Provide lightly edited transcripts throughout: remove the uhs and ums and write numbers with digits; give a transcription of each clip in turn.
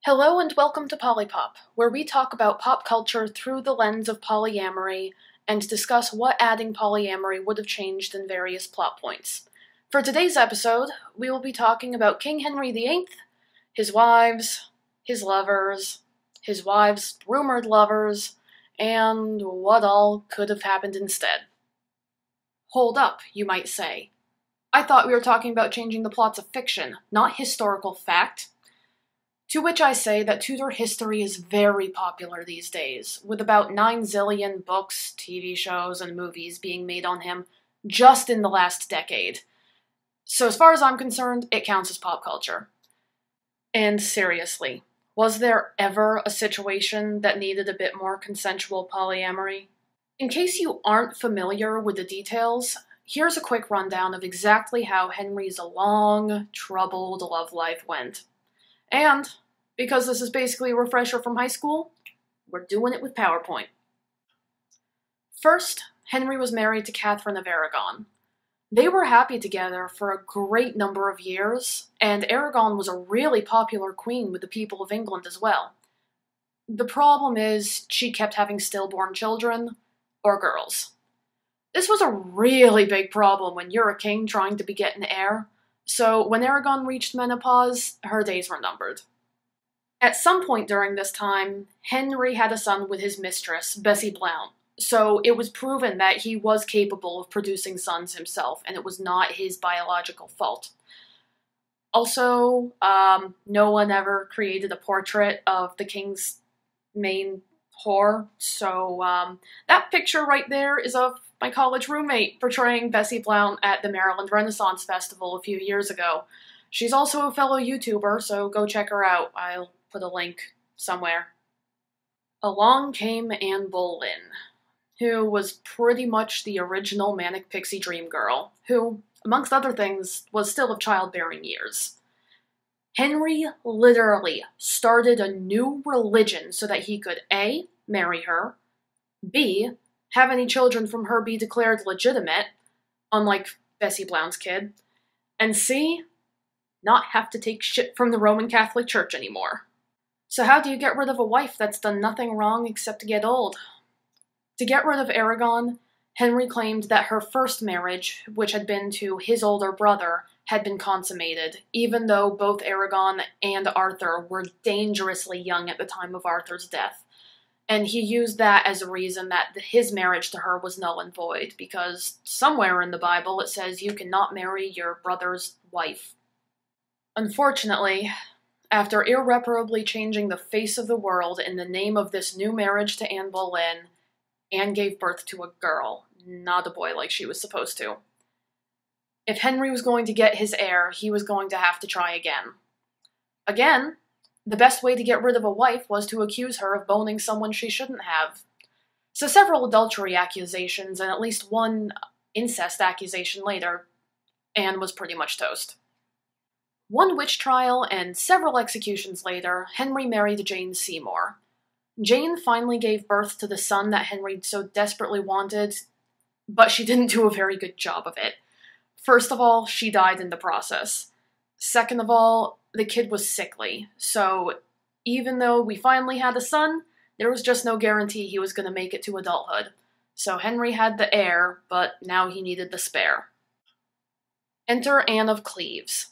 Hello and welcome to Polypop, where we talk about pop culture through the lens of polyamory and discuss what adding polyamory would have changed in various plot points. For today's episode, we will be talking about King Henry VIII, his wives, his lovers, his wives' rumored lovers, and what all could have happened instead. Hold up, you might say. I thought we were talking about changing the plots of fiction, not historical fact. To which I say that Tudor history is very popular these days, with about 9 zillion books, TV shows, and movies being made on him just in the last decade. So as far as I'm concerned, it counts as pop culture. And seriously, was there ever a situation that needed a bit more consensual polyamory? In case you aren't familiar with the details, here's a quick rundown of exactly how Henry's long, troubled love life went. And, because this is basically a refresher from high school, we're doing it with PowerPoint. First, Henry was married to Catherine of Aragon. They were happy together for a great number of years, and Aragon was a really popular queen with the people of England as well. The problem is, she kept having stillborn children, or girls. This was a really big problem when you're a king trying to beget an heir. So when Aragon reached menopause, her days were numbered. At some point during this time, Henry had a son with his mistress, Bessie Blount, so it was proven that he was capable of producing sons himself, and it was not his biological fault. Also, no one ever created a portrait of the king's main whore, so that picture right there is of my college roommate portraying Bessie Blount at the Maryland Renaissance Festival a few years ago. She's also a fellow YouTuber, so go check her out. I'll put a link somewhere. Along came Anne Boleyn, who was pretty much the original Manic Pixie Dream Girl, who, amongst other things, was still of childbearing years. Henry literally started a new religion so that he could A, marry her, B, have any children from her be declared legitimate, unlike Bessie Blount's kid, and C, not have to take shit from the Roman Catholic Church anymore. So how do you get rid of a wife that's done nothing wrong except to get old? To get rid of Aragon, Henry claimed that her first marriage, which had been to his older brother, had been consummated, even though both Aragon and Arthur were dangerously young at the time of Arthur's death. And he used that as a reason that his marriage to her was null and void, because somewhere in the Bible it says you cannot marry your brother's wife. Unfortunately, after irreparably changing the face of the world in the name of this new marriage to Anne Boleyn, Anne gave birth to a girl, not a boy like she was supposed to. If Henry was going to get his heir, he was going to have to try again. Again, the best way to get rid of a wife was to accuse her of boning someone she shouldn't have. So several adultery accusations and at least one incest accusation later, Anne was pretty much toast. One witch trial and several executions later, Henry married Jane Seymour. Jane finally gave birth to the son that Henry so desperately wanted, but she didn't do a very good job of it. First of all, she died in the process. Second of all, the kid was sickly, so even though we finally had a son, there was just no guarantee he was going to make it to adulthood. So Henry had the heir, but now he needed the spare. Enter Anne of Cleves.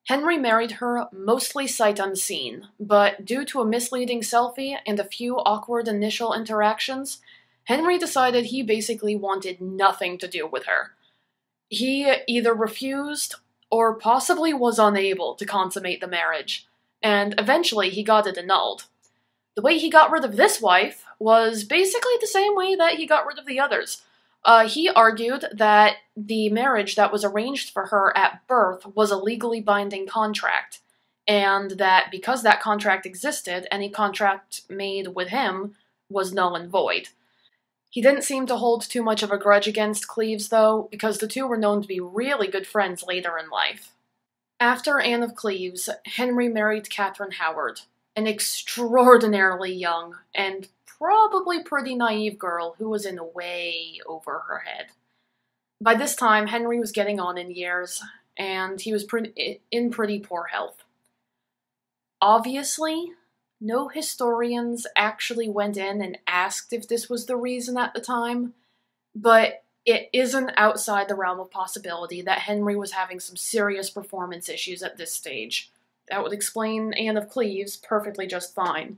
Henry married her mostly sight unseen, but due to a misleading selfie and a few awkward initial interactions, Henry decided he basically wanted nothing to do with her. He either refused or possibly was unable to consummate the marriage, and eventually he got it annulled. The way he got rid of this wife was basically the same way that he got rid of the others. He argued that the marriage that was arranged for her at birth was a legally binding contract, and that because that contract existed, any contract made with him was null and void. He didn't seem to hold too much of a grudge against Cleves, though, because the two were known to be really good friends later in life. After Anne of Cleves, Henry married Catherine Howard, an extraordinarily young and probably pretty naive girl who was in way over her head. By this time, Henry was getting on in years, and he was in pretty poor health. Obviously, No historians actually went in and asked if this was the reason at the time, but it isn't outside the realm of possibility that Henry was having some serious performance issues at this stage. That would explain Anne of Cleves perfectly just fine.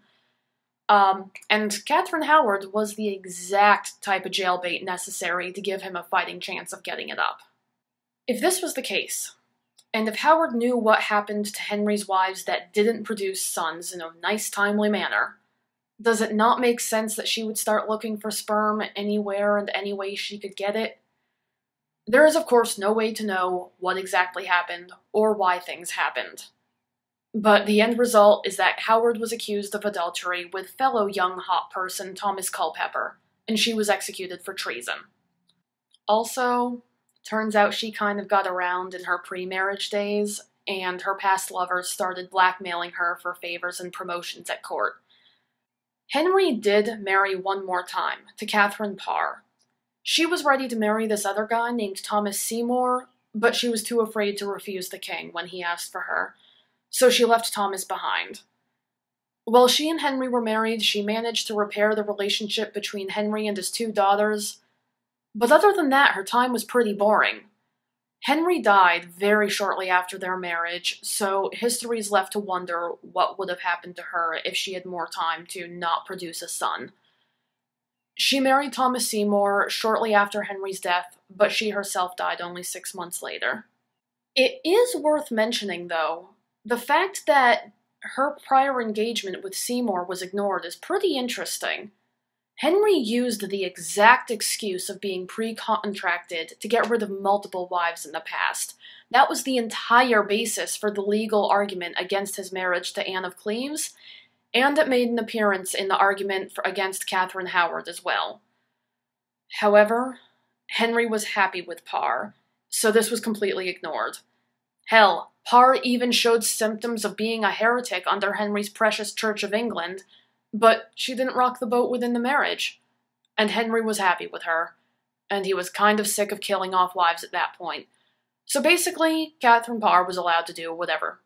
And Catherine Howard was the exact type of jailbait necessary to give him a fighting chance of getting it up. If this was the case, and if Howard knew what happened to Henry's wives that didn't produce sons in a nice, timely manner, does it not make sense that she would start looking for sperm anywhere and any way she could get it? There is, of course, no way to know what exactly happened or why things happened. But the end result is that Howard was accused of adultery with fellow young hot person Thomas Culpeper, and she was executed for treason. Also, turns out she kind of got around in her pre-marriage days, and her past lovers started blackmailing her for favors and promotions at court. Henry did marry one more time, to Catherine Parr. She was ready to marry this other guy named Thomas Seymour, but she was too afraid to refuse the king when he asked for her, so she left Thomas behind. While she and Henry were married, she managed to repair the relationship between Henry and his two daughters, but other than that, her time was pretty boring. Henry died very shortly after their marriage, so history is left to wonder what would have happened to her if she had more time to not produce a son. She married Thomas Seymour shortly after Henry's death, but she herself died only 6 months later. It is worth mentioning, though, the fact that her prior engagement with Seymour was ignored is pretty interesting. Henry used the exact excuse of being pre-contracted to get rid of multiple wives in the past. That was the entire basis for the legal argument against his marriage to Anne of Cleves, and it made an appearance in the argument against Catherine Howard as well. However, Henry was happy with Parr, so this was completely ignored. Hell, Parr even showed symptoms of being a heretic under Henry's precious Church of England, but she didn't rock the boat within the marriage, and Henry was happy with her, and he was kind of sick of killing off wives at that point. So basically, Catherine Parr was allowed to do whatever.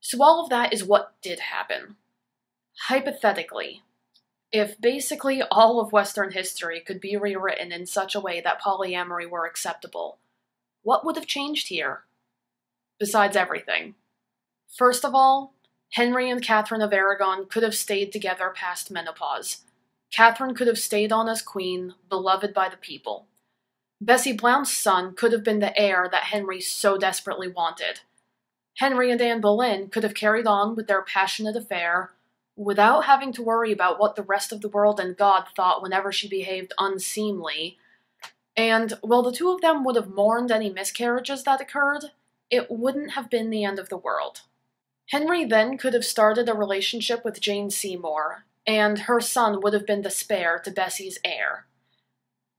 So all of that is what did happen. Hypothetically, if basically all of Western history could be rewritten in such a way that polyamory were acceptable, what would have changed here? Besides everything. First of all, Henry and Catherine of Aragon could have stayed together past menopause. Catherine could have stayed on as queen, beloved by the people. Bessie Blount's son could have been the heir that Henry so desperately wanted. Henry and Anne Boleyn could have carried on with their passionate affair without having to worry about what the rest of the world and God thought whenever she behaved unseemly. And while the two of them would have mourned any miscarriages that occurred, it wouldn't have been the end of the world. Henry then could have started a relationship with Jane Seymour, and her son would have been the spare to Bessie's heir.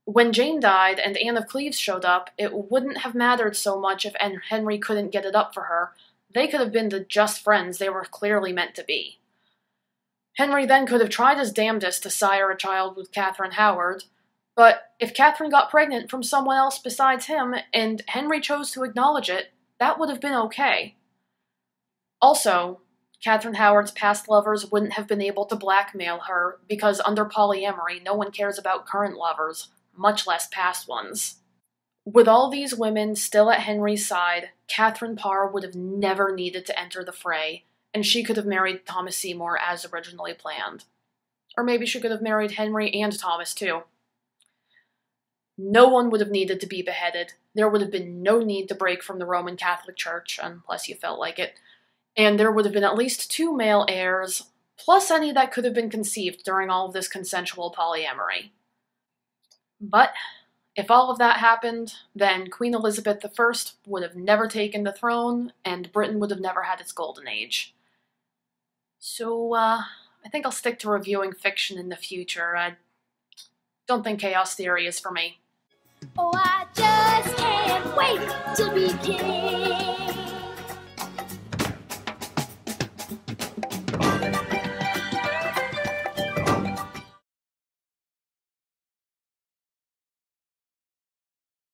When Jane died and Anne of Cleves showed up, it wouldn't have mattered so much if Henry couldn't get it up for her. They could have been the just friends they were clearly meant to be. Henry then could have tried his damnedest to sire a child with Catherine Howard, but if Catherine got pregnant from someone else besides him, and Henry chose to acknowledge it, that would have been okay. Also, Catherine Howard's past lovers wouldn't have been able to blackmail her because under polyamory, no one cares about current lovers, much less past ones. With all these women still at Henry's side, Catherine Parr would have never needed to enter the fray, and she could have married Thomas Seymour as originally planned. Or maybe she could have married Henry and Thomas too. No one would have needed to be beheaded. There would have been no need to break from the Roman Catholic Church, unless you felt like it. And there would have been at least 2 male heirs, plus any that could have been conceived during all of this consensual polyamory. But if all of that happened, then Queen Elizabeth I would have never taken the throne, and Britain would have never had its golden age. So, I think I'll stick to reviewing fiction in the future. I don't think chaos theory is for me. Oh, I just can't wait to be king.